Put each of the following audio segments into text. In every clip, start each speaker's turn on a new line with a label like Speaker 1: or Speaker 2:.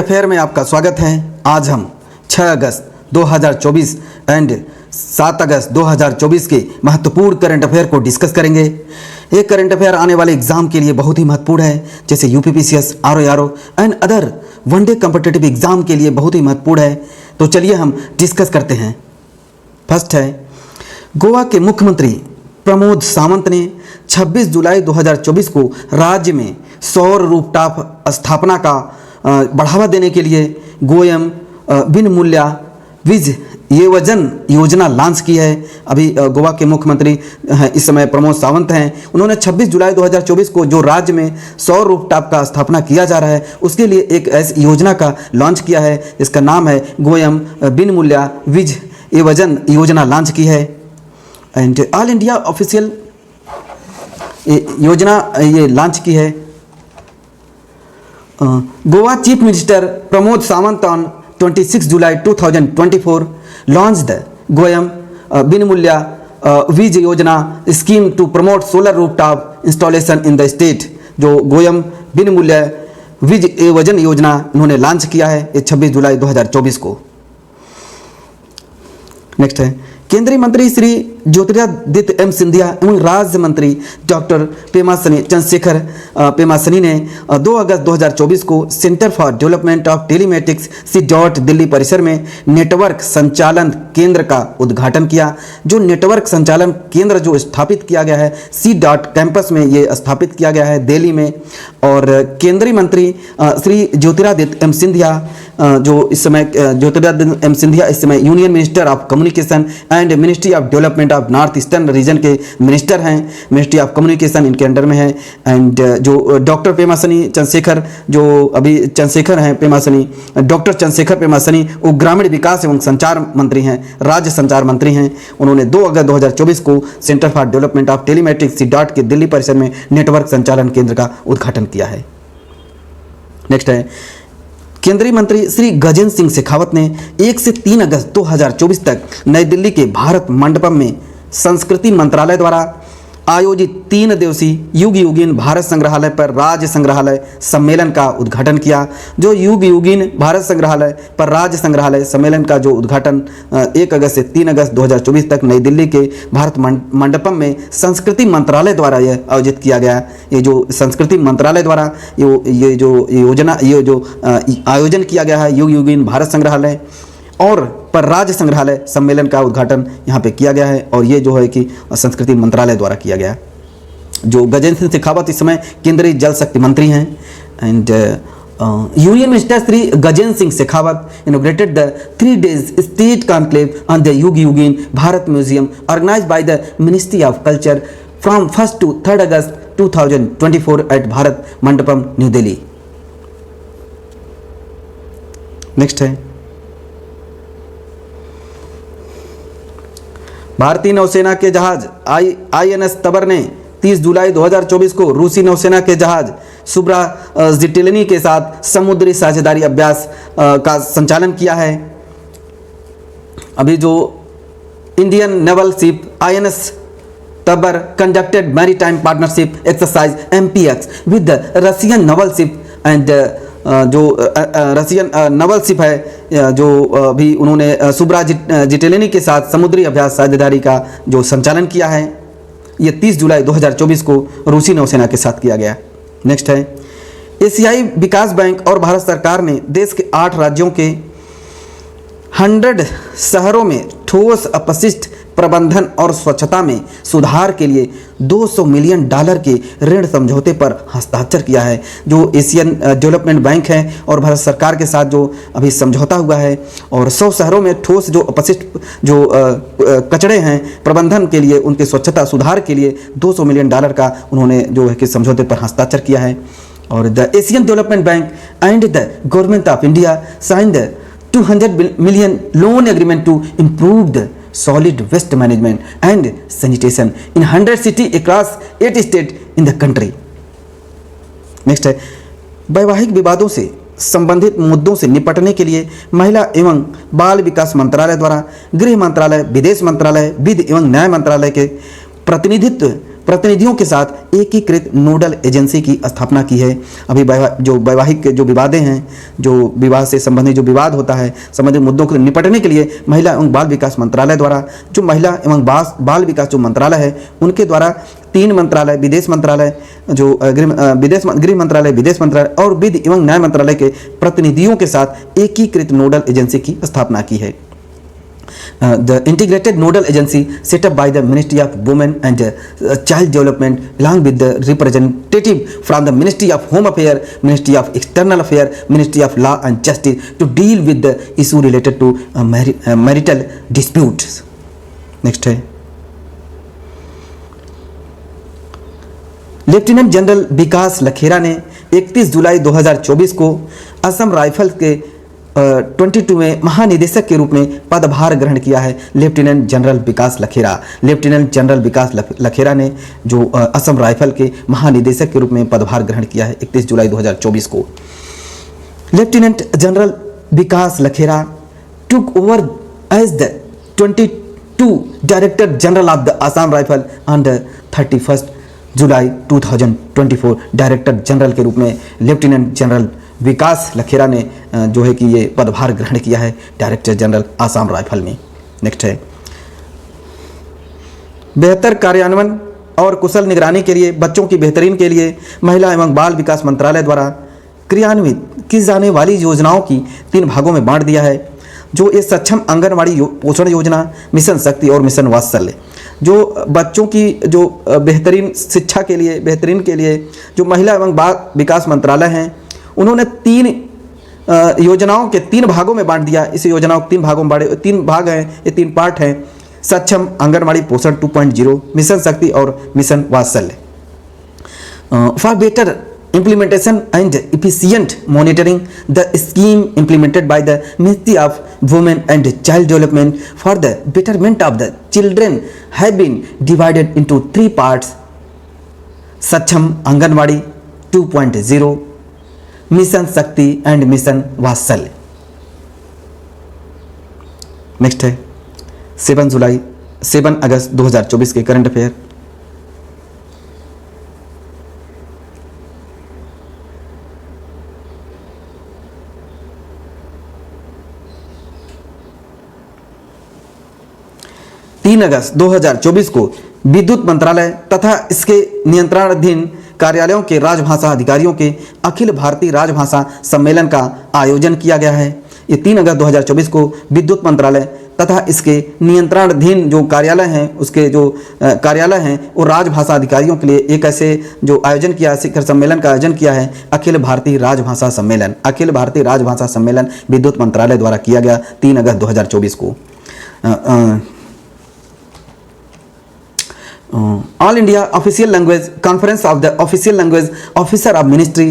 Speaker 1: Affair में आपका स्वागत है। आज हम 6 अगस्त 2024 एंड 7 अगस्त 2024 के महत्वपूर्ण करंट अफेयर को डिस्कस करेंगे। ये करंट अफेयर आने वाले एग्जाम के लिए बहुत ही महत्वपूर्ण है, जैसे UPPCS, RO and other one day competitive exam के लिए बहुत ही महत्वपूर्ण है। तो चलिए हम डिस्कस करते हैं। फर्स्ट है, गोवा के मुख्यमंत्री प्रमोद सावंत ने 26 जुलाई 2024 को राज्य में सौर रूफटॉप स्थापना का बढ़ावा देने के लिए गोयम बिन मूल्या विज येवजन योजना लॉन्च की है। अभी गोवा के मुख्यमंत्री इस समय प्रमोद सावंत हैं। उन्होंने 26 जुलाई 2024 को जो राज्य में सौर रूफटॉप का स्थापना किया जा रहा है उसके लिए एक ऐसी योजना का लॉन्च किया है जिसका नाम है गोयम बिन मूल्या विज येवजन योजना लॉन्च की है। एंड ऑल इंडिया ऑफिशियल योजना ये लॉन्च की है। Goa chief minister Pramod Sawant on 26 July 2024 launched the Goem Bin Mulya Vij Yojana scheme to promote solar rooftop installation in the state. जो गोयम बिन मूल्या विज येवजन योजना उन्होंने लॉन्च किया है ये 26 जुलाई 2024 को। नेक्स्ट है, केंद्रीय मंत्री श्री ज्योतिरादित्य एम सिंधिया एवं राज्य मंत्री डॉक्टर चंद्रशेखर पेमासनी ने 2 अगस्त 2024 को centre for development of telematics CDOT Delhi परिसर में नेटवर्क संचालन केंद्र का उद्घाटन किया। जो नेटवर्क संचालन केंद्र जो स्थापित किया गया है CDOT कैंपस में ये स्थापित किया गया है दिल्ली में। और केंद्रीय मंत्री श्री ज्योतिरादित्य एम सिंधिया जो इस समय ज्योतिरादित्य एम सिंधिया इस समय union minister of communication and ministry of development of north eastern region के मिनिस्टर हैं। मिनिस्ट्री ऑफ कम्युनिकेशन इनके अंडर में है। एंड जो डॉक्टर पेमासनी चंद्रशेखर जो अभी चंद्रशेखर हैं पेमासनी, डॉक्टर चंद्रशेखर पेमासनी वो ग्रामीण विकास एवं संचार मंत्री हैं, राज्य संचार मंत्री हैं। उन्होंने 2 अगस्त 2024 को centre for development of telemetrics CDOT के दिल्ली परिसर में नेटवर्क संचालन केंद्र का उद्घाटन किया है। नेक्स्ट है, केंद्रीय मंत्री श्री गजेंद्र सिंह शेखावत ने 1 से 3 अगस्त 2024 तक नई दिल्ली के भारत मंडपम में संस्कृति मंत्रालय द्वारा आयोजित 3 दिवसीय युग युगीन भारत संग्रहालय पर राज्य संग्रहालय सम्मेलन का उद्घाटन किया। जो युग युगीन भारत संग्रहालय पर राज्य संग्रहालय सम्मेलन का जो उद्घाटन 1 अगस्त से 3 अगस्त 2024 तक नई दिल्ली के भारत मंडपम में संस्कृति मंत्रालय द्वारा यह आयोजित किया गया। ये जो संस्कृति मंत्रालय द्वारा ये जो योजना ये जो आयोजन किया गया है युग युगीन भारत संग्रहालय और पर राज्य संग्रहालय सम्मेलन का उद्घाटन यहाँ पे किया गया है। और ये जो है कि संस्कृति मंत्रालय द्वारा किया गया। जो गजेंद्र सिंह शेखावत इस समय केंद्रीय जल शक्ति मंत्री हैं। And union minister Shri Gajendra Singh Shekhawat inaugurated the 3 days state conclave on the Yug Yugeen Bharat museum organised by the ministry of culture from 1 to 3 August 2024 at Bharat Mandapam New Delhi. Next है, भारतीय नौसेना के जहाज INS तबर ने 30 जुलाई 2024 को रूसी नौसेना के जहाज सुब्राजिटेलिनी के साथ समुद्री साझेदारी अभ्यास का संचालन किया है। अभी जो Indian naval ship INS Tabar conducted maritime partnership exercise MPX with the Russian naval ship and जो रशियन नवल शिप है जो अभी उन्होंने सुब्राजिटेलिनी के साथ समुद्री अभ्यास साझेदारी का जो संचालन किया है ये 30 जुलाई 2024 को रूसी नौसेना के साथ किया गया। नेक्स्ट है, एशियाई विकास बैंक और भारत सरकार ने देश के 8 राज्यों के 100 शहरों में ठोस अपशिष्ट प्रबंधन और स्वच्छता में सुधार के लिए $200 मिलियन के ऋण समझौते पर हस्ताक्षर किया है। जो एशियन डेवलपमेंट बैंक है और भारत सरकार के साथ जो अभी समझौता हुआ है और 100 शहरों में ठोस जो अपशिष्ट जो कचड़े हैं प्रबंधन के लिए उनके स्वच्छता सुधार के लिए $200 मिलियन का उन्होंने जो है कि समझौते पर हस्ताक्षर किया है। और the Asian development bank and the government of India signed $200 million loan agreement to improve the solid waste management and sanitation in 100 cities across 8 states in the country. Next है, वैवाहिक विवादों से संबंधित मुद्दों से निपटने के लिए महिला एवं बाल विकास मंत्रालय द्वारा गृह मंत्रालय, विदेश मंत्रालय, विधि एवं न्याय मंत्रालय के प्रतिनिधित्व प्रतिनिधियों के साथ एकीकृत नोडल एजेंसी की स्थापना की है। अभी जो वैवाहिक जो विवादें हैं, जो विवाह से संबंधित जो विवाद होता है, संबंधित मुद्दों को निपटने के लिए महिला एवं बाल विकास मंत्रालय द्वारा, जो महिला एवं बाल विकास जो मंत्रालय है उनके द्वारा 3 मंत्रालय, विदेश मंत्रालय, जो गृह मंत्रालय, विदेश मंत्रालय और विधि एवं न्याय मंत्रालय के प्रतिनिधियों के साथ एकीकृत नोडल एजेंसी की स्थापना की है। The integrated nodal agency set up by the Ministry of Women and Child Development along with the representative from the Ministry of Home Affairs, Ministry of External Affairs, Ministry of Law and Justice to deal with the issue related to marital disputes. Next है lieutenant general Vikas Lakhera ने 31 July 2024 को Assam rifles के 22वें महानिदेशक के रूप में पदभार ग्रहण किया है। लेफ्टिनेंट जनरल विकास लखेरा ने जो असम राइफल के महानिदेशक के रूप में पदभार ग्रहण किया है 31 जुलाई 2024 को। Lieutenant general Vikas Lakhera took over as the 22 director general of the Assam rifle on the 31 July 2024 director general के रूप में लेफ्टिनेंट जनरल विकास लखेरा ने जो है कि ये पदभार ग्रहण किया है डायरेक्टर जनरल आसाम राइफल में। नेक्स्ट है बेहतर कार्यान्वयन और कुशल निगरानी के लिए बच्चों की बेहतरीन के लिए महिला एवं बाल विकास मंत्रालय द्वारा क्रियान्वित की जाने वाली योजनाओं की 3 भागों में बांट दिया है, जो ये सक्षम आंगनवाड़ी पोषण योजना, मिशन शक्ति और मिशन वात्सल्य। जो बच्चों की जो बेहतरीन शिक्षा के लिए, बेहतरीन के लिए जो महिला एवं बाल विकास मंत्रालय हैं उन्होंने 3 योजनाओं के 3 भागों में बांट दिया। इस योजनाओं को 3 भागों में बांटे, 3 भाग हैं, ये 3 पार्ट हैं। सक्षम आंगनवाड़ी पोषण 2.0, मिशन शक्ति और मिशन वात्सल्य। For better implementation and efficient monitoring, the scheme implemented by the Ministry of Women and Child Development for the betterment of the children have been divided into 3 parts: Saksham Anganwadi 2.0, Mission Shakti and Mission Vatsalya। Next है 7 अगस्त 2024 के current affair. अगस्त 2024 को विद्युत मंत्रालय तथा इसके नियंत्रणाधीन कार्यालयों के राजभाषा अधिकारियों के अखिल भारतीय राजभाषा सम्मेलन का आयोजन किया गया है। ये 3 अगस्त 2024 को विद्युत मंत्रालय तथा इसके नियंत्रणाधीन जो कार्यालय हैं, उसके जो कार्यालय हैं वो राजभाषा अधिकारियों के लिए एक ऐसे जो आयोजन किया, शिखर सम्मेलन का आयोजन किया है, अखिल भारतीय राजभाषा सम्मेलन। अखिल भारतीय राजभाषा सम्मेलन विद्युत मंत्रालय द्वारा किया गया 3 अगस्त 2024 को। All India Official Language Conference of the Official Language Officer of Ministry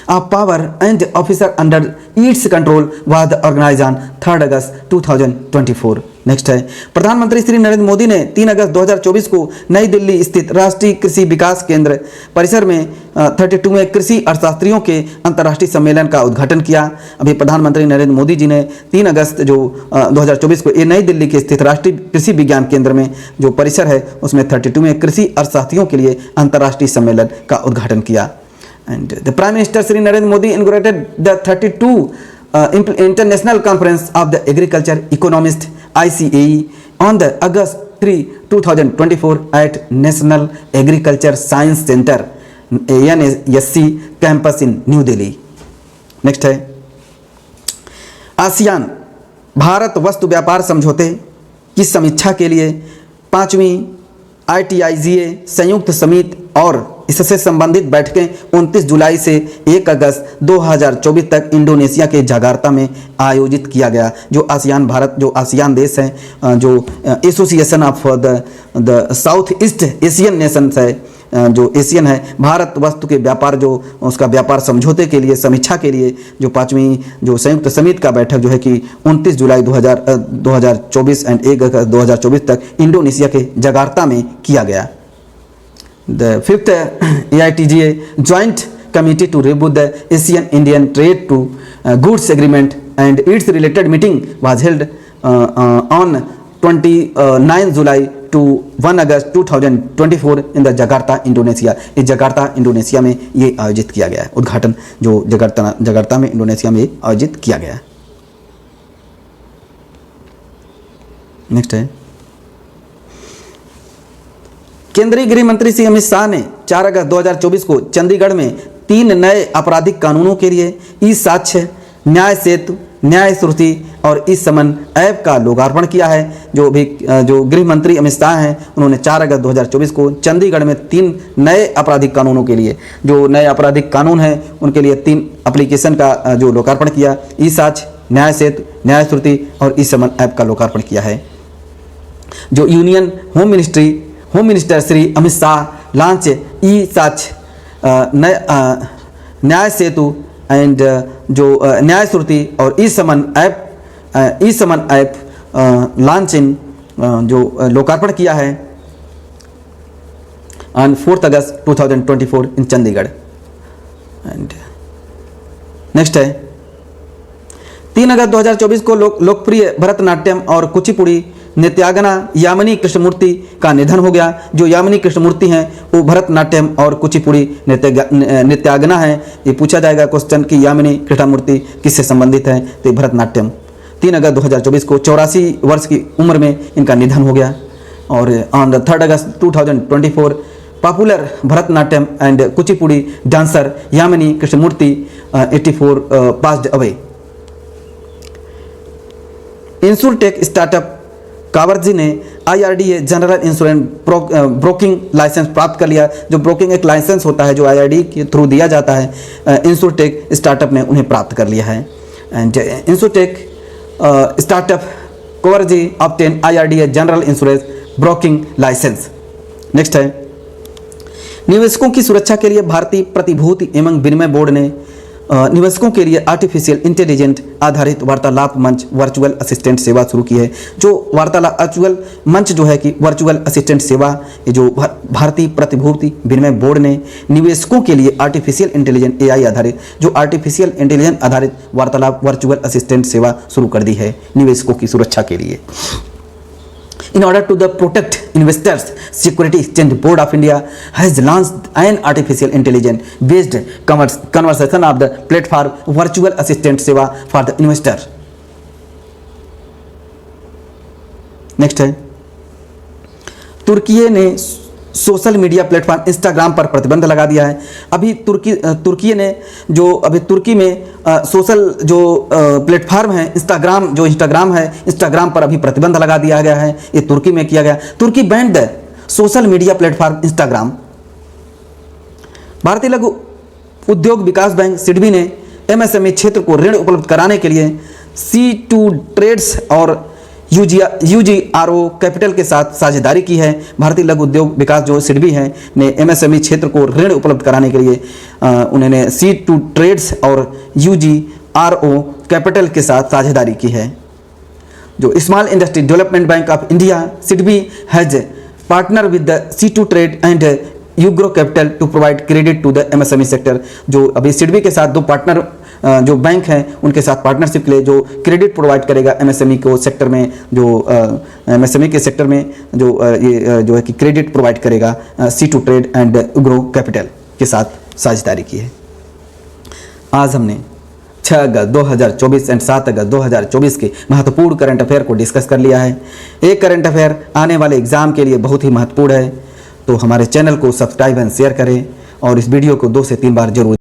Speaker 1: of Power and Officer under its control was organized on 3 August 2024। Next है प्रधानमंत्री श्री नरेंद्र मोदी ने 3 अगस्त 2024 को नई दिल्ली स्थित राष्ट्रीय कृषि विकास केंद्र परिसर में 32वें कृषि अर्थशास्त्रियों के अंतर्राष्ट्रीय सम्मेलन का उद्घाटन किया। अभी प्रधानमंत्री नरेंद्र मोदी जी ने 3 अगस्त जो 2024 को ये नई दिल्ली के स्थित राष्ट्रीय कृषि विज्ञान केंद्र में जो परिसर है उसमें 32वें कृषि अर्थशास्त्रियों के लिए अंतर्राष्ट्रीय सम्मेलन का उद्घाटन किया। And the prime minister Shri Narendra Modi inaugurated the 32 International Conference of the Agriculture Economists ICAE on the August 3, 2024 at National Agriculture Science Center NASC campus in New Delhi। Next है आसियान भारत वस्तु व्यापार समझौते की समीक्षा के लिए 5वीं ITIGA संयुक्त समिति और इससे संबंधित बैठकें 29 जुलाई से 1 अगस्त 2024 तक इंडोनेशिया के जकार्ता में आयोजित किया गया। जो आसियान भारत जो आसियान देश हैं, जो association of the south east Asian Nations है, जो एशियन है, भारत वस्तु के व्यापार जो उसका व्यापार समझौते के लिए समीक्षा के लिए जो 5वीं जो संयुक्त समिति का बैठक जो है कि 29 जुलाई 2024 एंड 1 अगस्त 2024 तक इंडोनेशिया के जकार्ता में किया गया। The 5th AITGA Joint Committee to review the Asian-Indian Trade to Goods Agreement and its related meeting was held on 29 July to 1 August 2024 in the Jakarta Indonesia. इस जकार्ता इंडोनेशिया में ये आयोजित किया गया है, उद्घाटन जो जकार्ता में इंडोनेशिया में आयोजित किया गया है। नेक्स्ट है, केंद्रीय गृह मंत्री श्री अमित शाह ने 4 अगस्त 2024 को चंडीगढ़ में 3 नए आपराधिक कानूनों के लिए ई साक्ष्य, न्याय सेतु, न्याय श्रुति और ई समन ऐप का लोकार्पण किया है। जो गृह मंत्री अमित शाह हैं, उन्होंने 4 अगस्त 2024 को चंडीगढ़ में 3 नए आपराधिक कानूनों के लिए, जो नए आपराधिक कानून हैं उनके लिए 3 एप्लीकेशन का जो लोकार्पण किया। ई साक्ष्य, न्याय सेतु, न्याय श्रुति और ई समन ऐप का लोकार्पण किया है। जो union home minister Shri Amit Shah launch e Sakshya, Nyaya Setu and जो न्याय श्रुति और ई समन ऐप लॉन्च इन जो लोकार्पण किया है on 4 August 2024 in Chandigarh. And next है, 3 अगस्त 2024 को लोकप्रिय भरतनाट्यम और कुचिपुड़ी नृत्यांगना यामिनी कृष्णमूर्ति का निधन हो गया। जो यामिनी कृष्णमूर्ति हैं वो भरतनाट्यम और कुचिपुड़ी नृत्यांगना है। ये पूछा जाएगा क्वेश्चन कि यामिनी कृष्णमूर्ति किससे संबंधित है, तो भरतनाट्यम। 3 अगस्त 2024 को 84 वर्ष की उम्र में इनका निधन हो गया। और on the 3 August 2024 popular Bharatanatyam and Kuchipudi dancer Yamini Krishnamurthy 84 passed away. Insurtech startup Covrzy ने IRDA general insurance broking licence प्राप्त कर लिया। जो ब्रोकिंग एक लाइसेंस होता है जो IRDA के थ्रू दिया जाता है, इंश्योरटेक स्टार्टअप ने उन्हें प्राप्त कर लिया है। And insurtech startup Covrzy obtain IRDA general insurance broking licence. Next है, निवेशकों की सुरक्षा के लिए भारतीय प्रतिभूति एवं विनिमय बोर्ड ने निवेशकों के लिए आर्टिफिशियल इंटेलिजेंट आधारित वार्तालाप मंच वर्चुअल असिस्टेंट सेवा शुरू की है। जो वार्तालाप वर्चुअल मंच जो है कि वर्चुअल असिस्टेंट सेवा, ये जो भारतीय प्रतिभूति विनिमय बोर्ड ने निवेशकों के लिए आर्टिफिशियल इंटेलिजेंट AI आधारित जो आर्टिफिशियल इंटेलिजेंट आधारित वार्तालाप वर्चुअल असिस्टेंट सेवा शुरू कर दी है निवेशकों की सुरक्षा के लिए। In order to protect investors, Security Exchange Board of India has launched an artificial intelligence based conversation of the platform virtual assistant seva for the investor. Next है, तुर्की ने सोशल मीडिया प्लेटफॉर्म इंस्टाग्राम पर प्रतिबंध लगा दिया है। अभी तुर्की ने जो अभी तुर्की में सोशल जो प्लेटफॉर्म है इंस्टाग्राम है, इंस्टाग्राम पर अभी प्रतिबंध लगा दिया गया है। ये तुर्की में किया गया। Turkey banned the social media platform Instagram. भारतीय लघु उद्योग विकास बैंक सिडबी ने MSME क्षेत्र को ऋण उपलब्ध कराने के लिए C2 ट्रेड्स और UGRO कैपिटल के साथ साझेदारी की है। भारतीय लघु उद्योग विकास जो सिडबी है ने MSME क्षेत्र को ऋण उपलब्ध कराने के लिए उन्होंने C2 ट्रेड्स और UGRO कैपिटल के साथ साझेदारी की है। जो small industry development bank of India SIDBI has partner with the C2 trade and Ugro capital to provide credit to the MSME sector. जो अभी सिडबी के साथ 2 पार्टनर जो बैंक हैं उनके साथ पार्टनरशिप के लिए जो क्रेडिट प्रोवाइड करेगा MSME को सेक्टर में, जो MSME के सेक्टर में जो ये जो है कि क्रेडिट प्रोवाइड करेगा C2 trade and Ugro capital के साथ साझेदारी की है। आज हमने 6 अगस्त 2024 एंड 7 अगस्त 2024 के महत्वपूर्ण करंट अफेयर को डिस्कस कर लिया है। एक करंट अफेयर आने वाले एग्जाम के लिए बहुत ही महत्वपूर्ण है, तो हमारे चैनल को सब्सक्राइब एंड शेयर करें और इस वीडियो को 2 से 3 बार जरूर